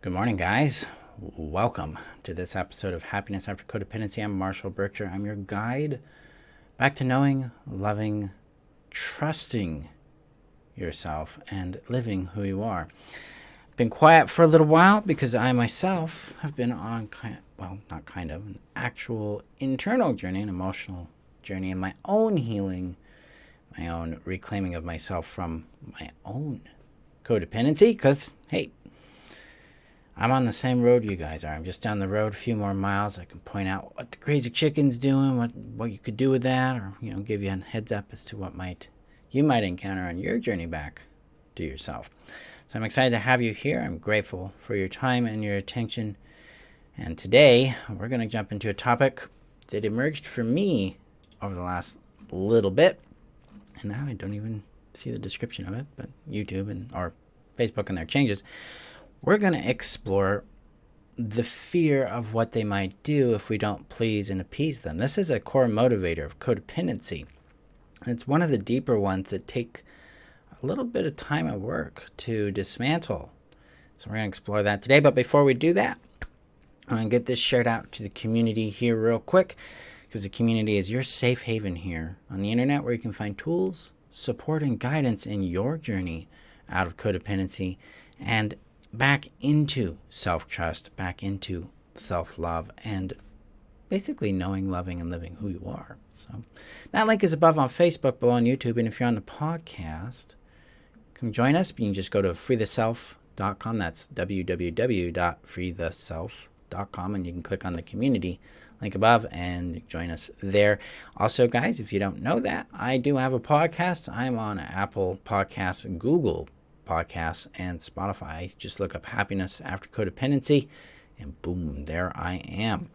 Good morning, guys. Welcome to this episode of Happiness After Codependency. I'm Marshall Burtcher. I'm your guide back to knowing, loving, trusting yourself, and living who you are. Been quiet for a little while because I myself have been on an actual internal journey, an emotional journey, in my own healing, my own reclaiming of myself from my own codependency. Because, hey, I'm on the same road you guys are. I'm just down the road a few more miles. I can point out what the crazy chicken's doing, what you could do with that, or give you a heads up as to what you might encounter on your journey back to yourself. So I'm excited to have you here. I'm grateful for your time and your attention. And today we're going to jump into a topic that emerged for me over the last little bit. And now I don't even see the description of it, but YouTube or Facebook and their changes. We're going to explore the fear of what they might do if we don't please and appease them. This is a core motivator of codependency. And it's one of the deeper ones that take a little bit of time and work to dismantle. So we're going to explore that today. But before we do that, I'm going to get this shared out to the community here real quick, because the community is your safe haven here on the internet, where you can find tools, support, and guidance in your journey out of codependency and back into self-trust, back into self-love, and basically knowing, loving, and living who you are. So that link is above on Facebook, below on YouTube, and if you're on the podcast, come join us. You can just go to freetheself.com. That's www.freetheself.com, and you can click on the community link above and join us there. Also, guys, if you don't know that, I do have a podcast. I'm on Apple Podcasts, Google Podcasts, and Spotify. Just look up Happiness After Codependency, and boom, there I am.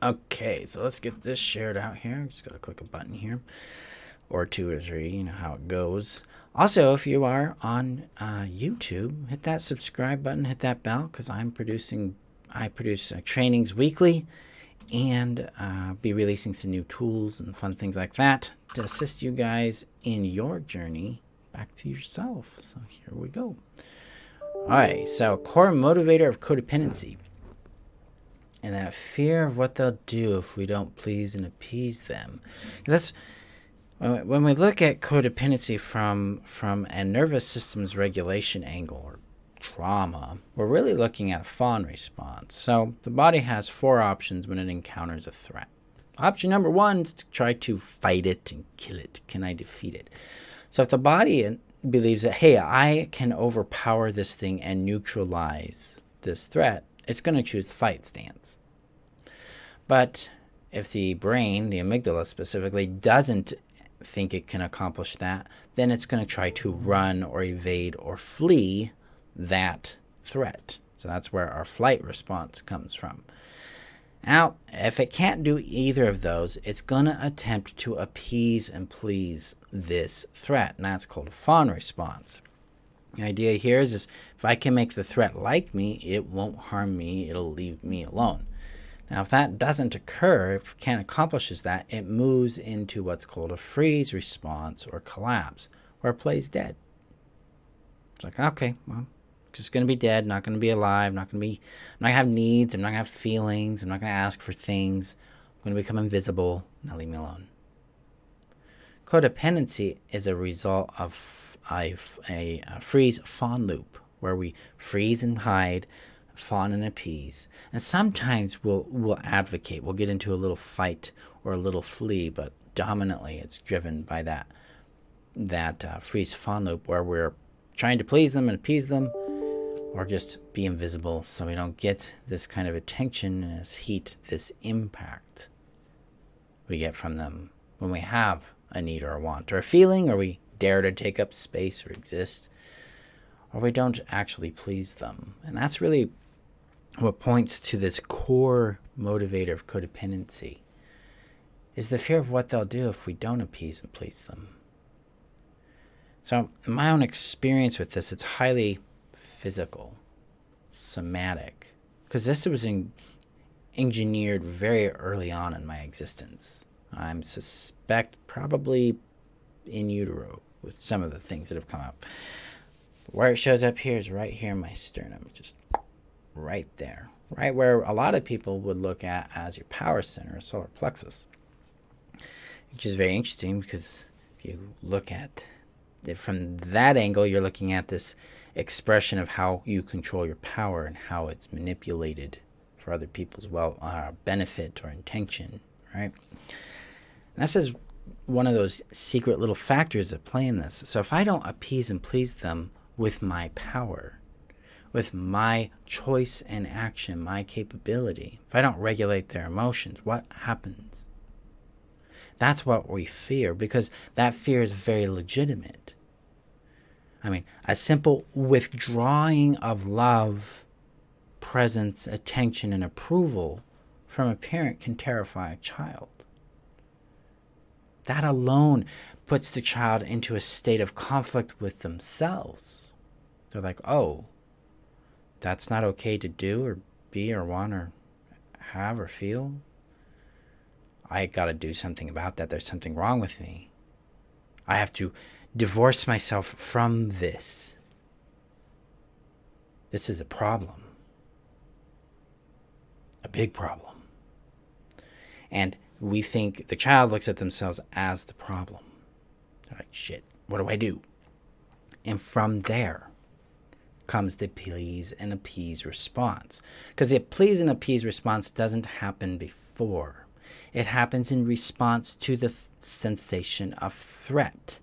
Okay, so let's get this shared out here. Just got to click a button here, or two or three, you know how it goes. Also, if you are on YouTube, hit that subscribe button, hit that bell, because I produce trainings weekly, and be releasing some new tools and fun things like that to assist you guys in your journey back to yourself. So here we go. All right, so core motivator of codependency, and that fear of what they'll do if we don't please and appease them. That's when we look at codependency from a nervous system's regulation angle, or trauma, we're really looking at a fawn response. So the body has four options when it encounters a threat. Option number one is to try to fight it and kill it. Can I defeat it? So if the body believes that, hey, I can overpower this thing and neutralize this threat, it's going to choose the fight stance. But if the brain, the amygdala specifically, doesn't think it can accomplish that, then it's going to try to run or evade or flee that threat. So that's where our flight response comes from. Now, if it can't do either of those, it's going to attempt to appease and please this threat, and that's called a fawn response. The idea here is if I can make the threat like me, it won't harm me, it'll leave me alone. Now, if that doesn't occur, if it can't accomplish that, it moves into what's called a freeze response or collapse, where it plays dead. It's like, okay, well, just going to be dead, not going to be alive, I'm not going to have needs, I'm not going to have feelings, I'm not going to ask for things, I'm going to become invisible, now leave me alone. Codependency is a result of a freeze-fawn loop, where we freeze and hide, fawn and appease. And sometimes we'll advocate, we'll get into a little fight or a little flee, but dominantly it's driven by that freeze-fawn loop, where we're trying to please them and appease them, or just be invisible so we don't get this kind of attention and this heat, this impact we get from them when we have a need or a want or a feeling, or we dare to take up space or exist, or we don't actually please them. And that's really what points to this core motivator of codependency, is the fear of what they'll do if we don't appease and please them. So in my own experience with this, it's highly physical, somatic, because this was engineered very early on in my existence. I suspect probably in utero with some of the things that have come up. Where it shows up here is right here in my sternum. Just right there, right where a lot of people would look at as your power center, solar plexus, which is very interesting because if you look at it from that angle, you're looking at this expression of how you control your power and how it's manipulated for other people's benefit or intention, right? And this is one of those secret little factors that play in this. So if I don't appease and please them with my power, with my choice and action, my capability, if I don't regulate their emotions, what happens? That's what we fear, because that fear is very legitimate. I mean, a simple withdrawing of love, presence, attention, and approval from a parent can terrify a child. That alone puts the child into a state of conflict with themselves. They're like, oh, that's not okay to do or be or want or have or feel. I got to do something about that. There's something wrong with me. I have to divorce myself from this. This is a problem. A big problem. And we think the child looks at themselves as the problem. They're like, shit, what do I do? And from there comes the please and appease response. Because the please and appease response doesn't happen before. It happens in response to the sensation of threat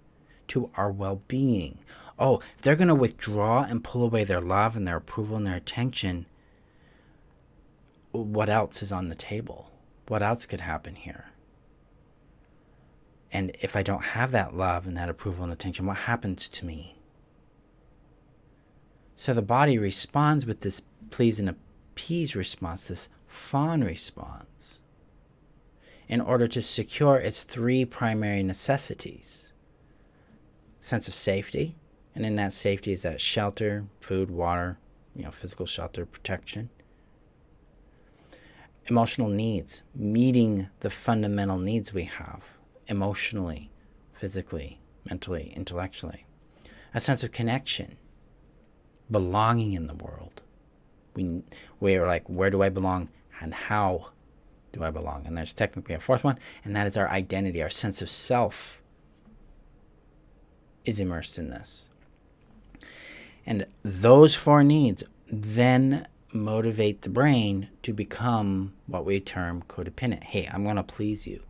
to our well-being. Oh, if they're going to withdraw and pull away their love and their approval and their attention, what else is on the table? What else could happen here? And if I don't have that love and that approval and attention, what happens to me? So the body responds with this please and appease response, this fawn response, in order to secure its three primary necessities. Sense of safety, and in that safety is that shelter, food, water, physical shelter, protection. Emotional needs, meeting the fundamental needs we have, emotionally, physically, mentally, intellectually. A sense of connection, belonging in the world. We are like, where do I belong and how do I belong? And there's technically a fourth one, and that is our identity, our sense of self is immersed in this. And those four needs then motivate the brain to become what we term codependent. Hey, I'm going to please you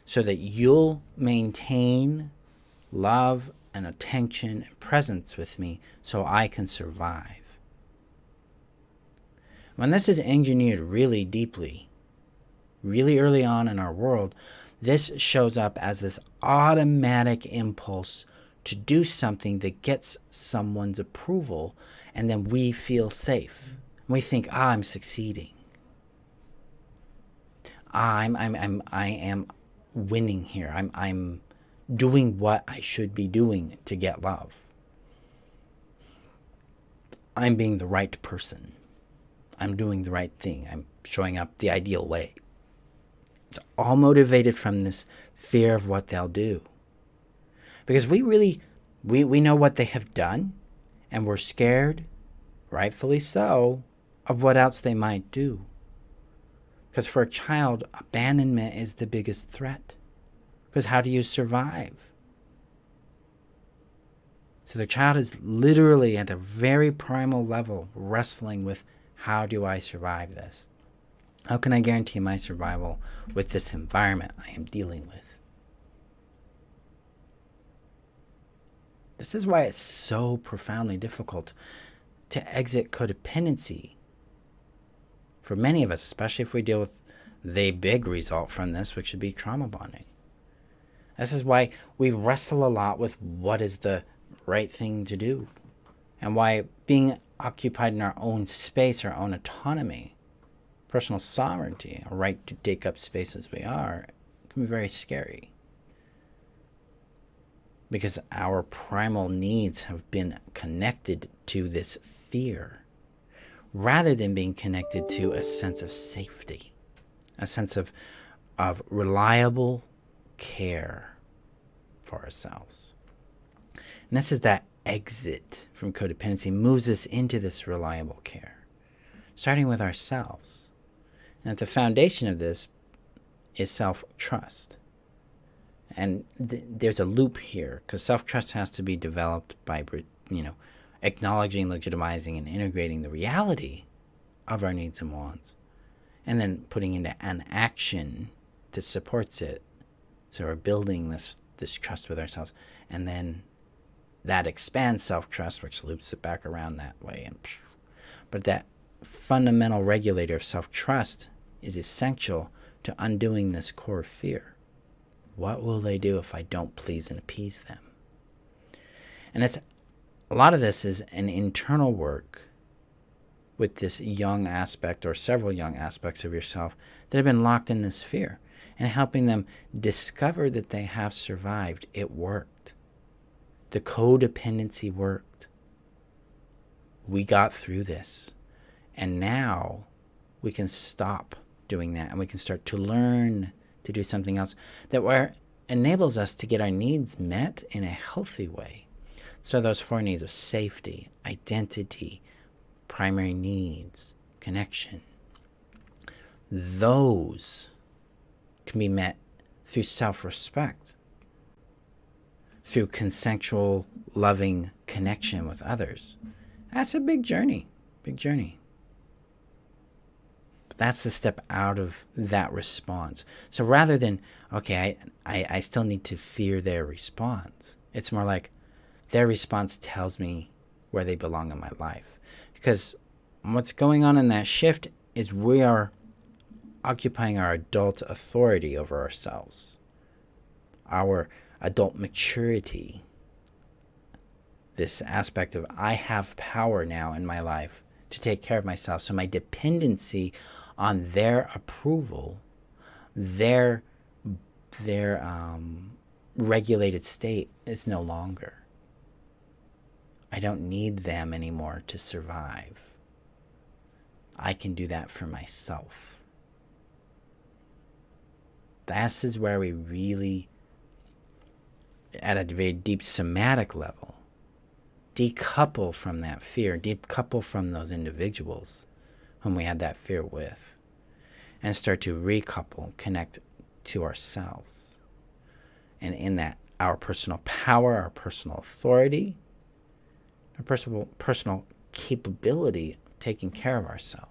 so that you'll maintain love and attention and presence with me so I can survive. When this is engineered really deeply, really early on in our world, this shows up as this automatic impulse to do something that gets someone's approval, and then we feel safe. We think, I'm succeeding. I am winning here. I'm doing what I should be doing to get love. I'm being the right person. I'm doing the right thing. I'm showing up the ideal way. It's all motivated from this fear of what they'll do. Because we know what they have done, and we're scared, rightfully so, of what else they might do. Because for a child, abandonment is the biggest threat. Because how do you survive? So the child is literally at a very primal level wrestling with, how do I survive this? How can I guarantee my survival with this environment I am dealing with? This is why it's so profoundly difficult to exit codependency. For many of us, especially if we deal with the big result from this, which would be trauma bonding. This is why we wrestle a lot with what is the right thing to do, and why being occupied in our own space, our own autonomy, personal sovereignty, a right to take up space as we are, can be very scary. Because our primal needs have been connected to this fear, rather than being connected to a sense of safety, a sense of reliable care for ourselves. And this is that exit from codependency moves us into this reliable care, starting with ourselves. And at the foundation of this is self-trust. And there's a loop here, because self-trust has to be developed by, acknowledging, legitimizing, and integrating the reality of our needs and wants, and then putting into an action that supports it. So we're building this trust with ourselves, and then that expands self-trust, which loops it back around that way. But that fundamental regulator of self-trust is essential to undoing this core fear. What will they do if I don't please and appease them? And a lot of this is an internal work with this young aspect, or several young aspects of yourself that have been locked in this fear, and helping them discover that they have survived. It worked. The codependency worked. We got through this. And now we can stop doing that, and we can start to learn to do something else that enables us to get our needs met in a healthy way. So those 4 needs of safety, identity, primary needs, connection, those can be met through self-respect, through consensual, loving connection with others. That's a big journey, big journey. But that's the step out of that response. So rather than, okay, I still need to fear their response, it's more like their response tells me where they belong in my life. Because what's going on in that shift is we are occupying our adult authority over ourselves, our adult maturity, this aspect of I have power now in my life to take care of myself. So my dependency on their approval, their regulated state is no longer. I don't need them anymore to survive. I can do that for myself. This is where we really, at a very deep somatic level, decouple from that fear, decouple from those individuals whom we had that fear with, and start to recouple, connect to ourselves. And in that, our personal power, our personal authority, our personal capability of taking care of ourselves.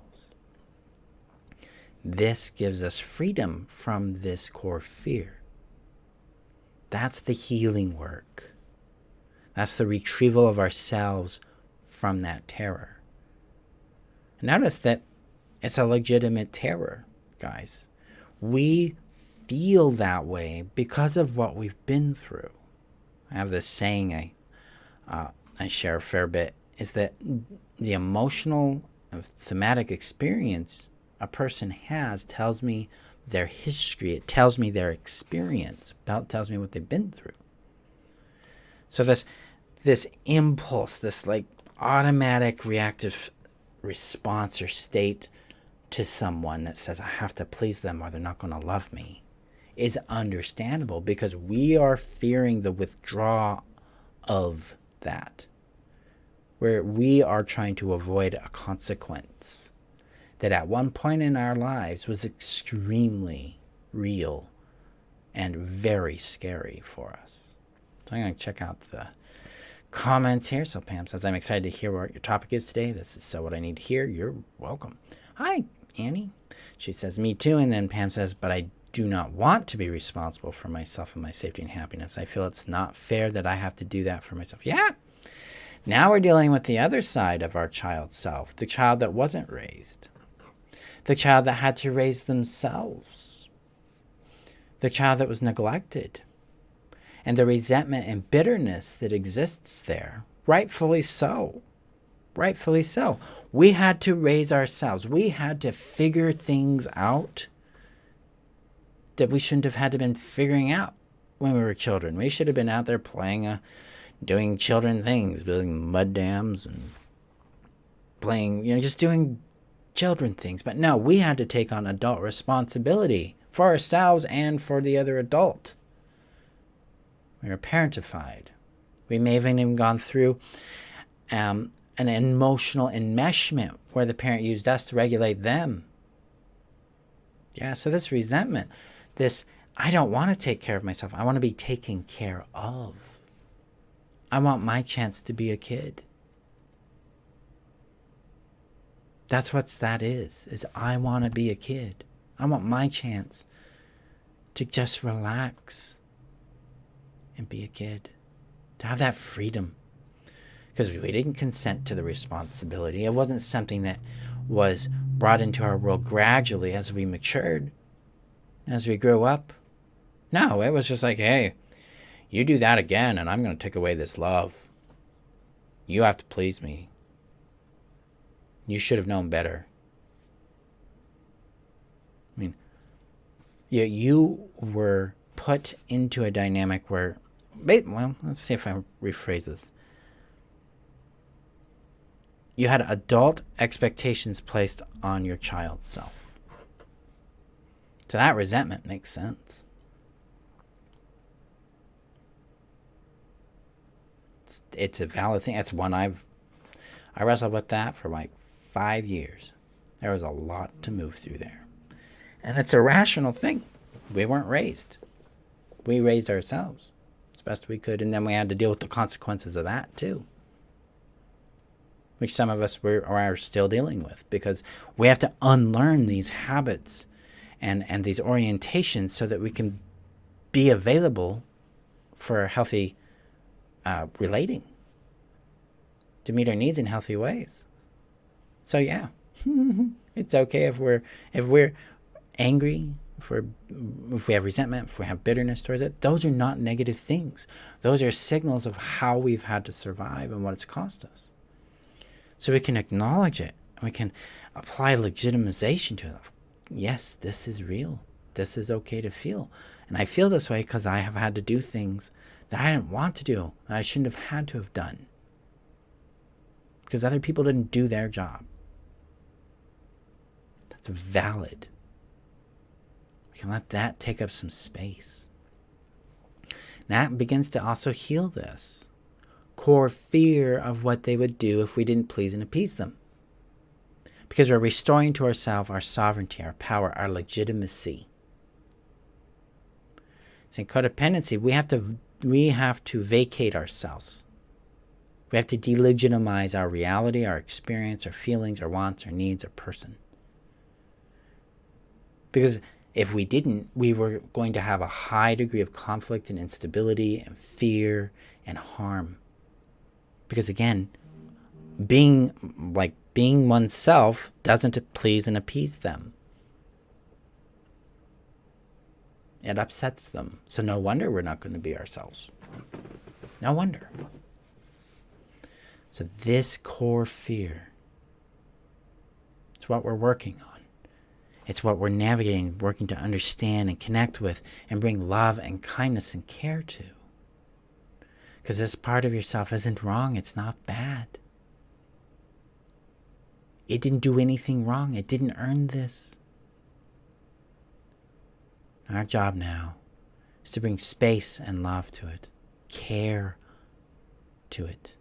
This gives us freedom from this core fear. That's the healing work. That's the retrieval of ourselves from that terror. Notice that it's a legitimate terror, guys. We feel that way because of what we've been through. I have this saying I share a fair bit, is that the emotional, somatic experience a person has tells me their history. It tells me their experience. It tells me what they've been through. So this impulse, this like automatic reactive response or state to someone that says I have to please them or they're not going to love me, is understandable because we are fearing the withdrawal of that, where we are trying to avoid a consequence that at one point in our lives was extremely real and very scary for us. So I'm going to check out the comments here. So Pam says, I'm excited to hear what your topic is today. This is so what I need to hear. You're welcome. Hi, Annie. She says, me too. And then Pam says, but I do not want to be responsible for myself and my safety and happiness. I feel it's not fair that I have to do that for myself. Yeah. Now we're dealing with the other side of our child self, the child that wasn't raised, the child that had to raise themselves, the child that was neglected, and the resentment and bitterness that exists there, rightfully so. Rightfully so. We had to raise ourselves. We had to figure things out that we shouldn't have had to been figuring out when we were children. We should have been out there playing, doing children things, building mud dams and playing, just doing children things. But no, we had to take on adult responsibility for ourselves and for the other adult. We were parentified. We may have even gone through an emotional enmeshment where the parent used us to regulate them. Yeah, so this resentment, this, I don't want to take care of myself. I want to be taken care of. I want my chance to be a kid. That's what that is I want to be a kid. I want my chance to just relax and be a kid, to have that freedom. Because we didn't consent to the responsibility. It wasn't something that was brought into our world gradually as we matured, as we grew up. No, it was just like, hey, you do that again and I'm going to take away this love. You have to please me. You should have known better. I mean, you were put into a dynamic where, well, let's see if I rephrase this. You had adult expectations placed on your child self. So that resentment makes sense. It's a valid thing. That's one I wrestled with that for like 5 years. There was a lot to move through there. And it's a rational thing. We weren't raised. We raised ourselves as best we could, and then we had to deal with the consequences of that too, which some of us are still dealing with, because we have to unlearn these habits and these orientations so that we can be available for healthy relating, to meet our needs in healthy ways. So yeah, it's okay if we're angry, if we have resentment, if we have bitterness towards it. Those are not negative things. Those are signals of how we've had to survive and what it's cost us. So we can acknowledge it, and we can apply legitimization to it. Yes, this is real. This is okay to feel. And I feel this way because I have had to do things that I didn't want to do, that I shouldn't have had to have done, because other people didn't do their job. That's valid. We can let that take up some space. That begins to also heal this core fear of what they would do if we didn't please and appease them. Because we're restoring to ourselves our sovereignty, our power, our legitimacy. So in codependency, we have to vacate ourselves. We have to delegitimize our reality, our experience, our feelings, our wants, our needs, our person. Because if we didn't, we were going to have a high degree of conflict and instability and fear and harm. Because again, being oneself doesn't please and appease them. It upsets them. So no wonder we're not going to be ourselves. No wonder. So this core fear, it's what we're working on. It's what we're navigating, working to understand and connect with and bring love and kindness and care to. Because this part of yourself isn't wrong. It's not bad. It didn't do anything wrong. It didn't earn this. Our job now is to bring space and love to it, care to it,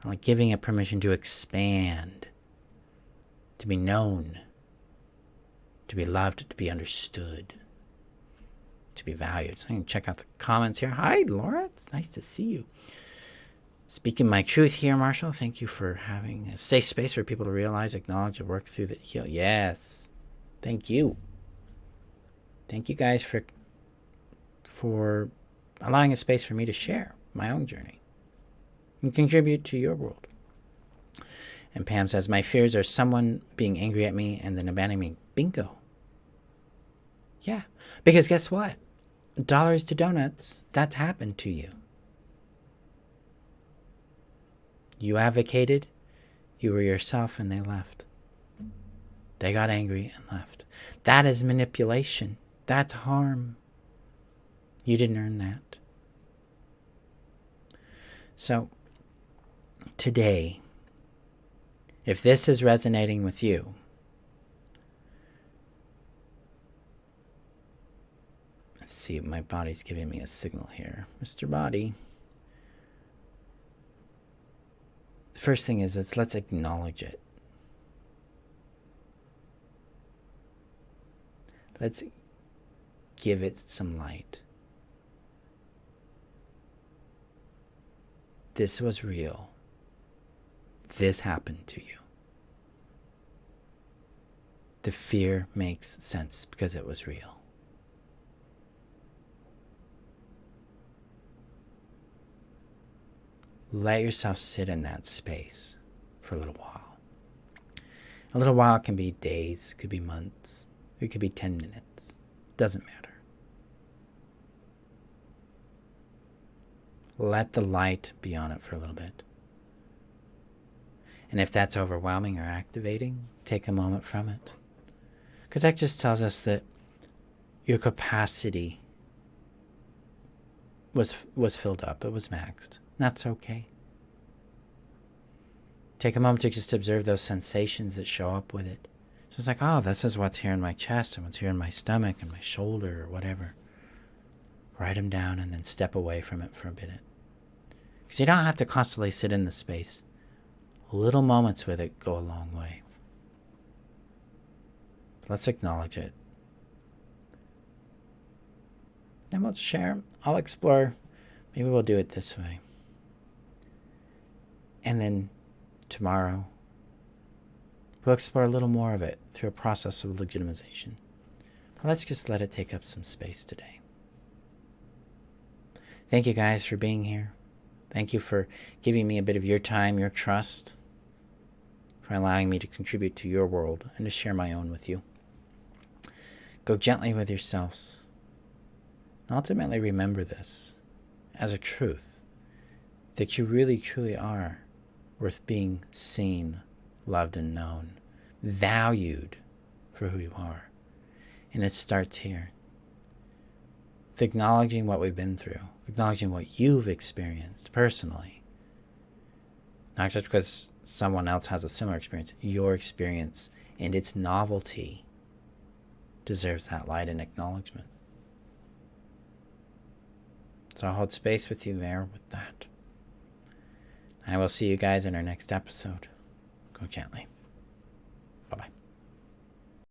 like giving it permission to expand, to be known, to be loved, to be understood, to be valued. So I can check out the comments here. Hi, Laura. It's nice to see you. Speaking my truth here, Marshall. Thank you for having a safe space for people to realize, acknowledge, and work through the heal. Yes. Thank you. Thank you guys for allowing a space for me to share my own journey and contribute to your world. And Pam says, my fears are someone being angry at me and then abandoning me. Bingo. Yeah. Because guess what? Dollars to donuts, that's happened to you. You advocated, you were yourself, and they left. They got angry and left. That is manipulation. That's harm. You didn't earn that. So, today, if this is resonating with you, let's see, my body's giving me a signal here. Mr. Body, The first thing is let's acknowledge it. Let's give it some light. This was real. This happened to you. The fear makes sense because it was real. Let yourself sit in that space for a little while. A little while can be days, could be months, it could be 10 minutes. Doesn't matter. Let the light be on it for a little bit. And if that's overwhelming or activating, take a moment from it. Because that just tells us that your capacity was filled up. It was maxed. That's okay. Take a moment to just observe those sensations that show up with it. So it's like, oh, this is what's here in my chest and what's here in my stomach and my shoulder or whatever. Write them down and then step away from it for a minute. Because you don't have to constantly sit in the space. Little moments with it go a long way. Let's acknowledge it. Then we'll share. I'll explore. Maybe we'll do it this way. And then tomorrow, we'll explore a little more of it through a process of legitimization. But let's just let it take up some space today. Thank you guys for being here. Thank you for giving me a bit of your time, your trust, for allowing me to contribute to your world and to share my own with you. Go gently with yourselves. And ultimately remember this as a truth, that you really truly are worth being seen, loved, and known, valued for who you are. And it starts here. With acknowledging what we've been through, acknowledging what you've experienced personally. Not just because someone else has a similar experience, your experience and its novelty deserves that light and acknowledgement. So I'll hold space with you there with that. I will see you guys in our next episode. Go gently.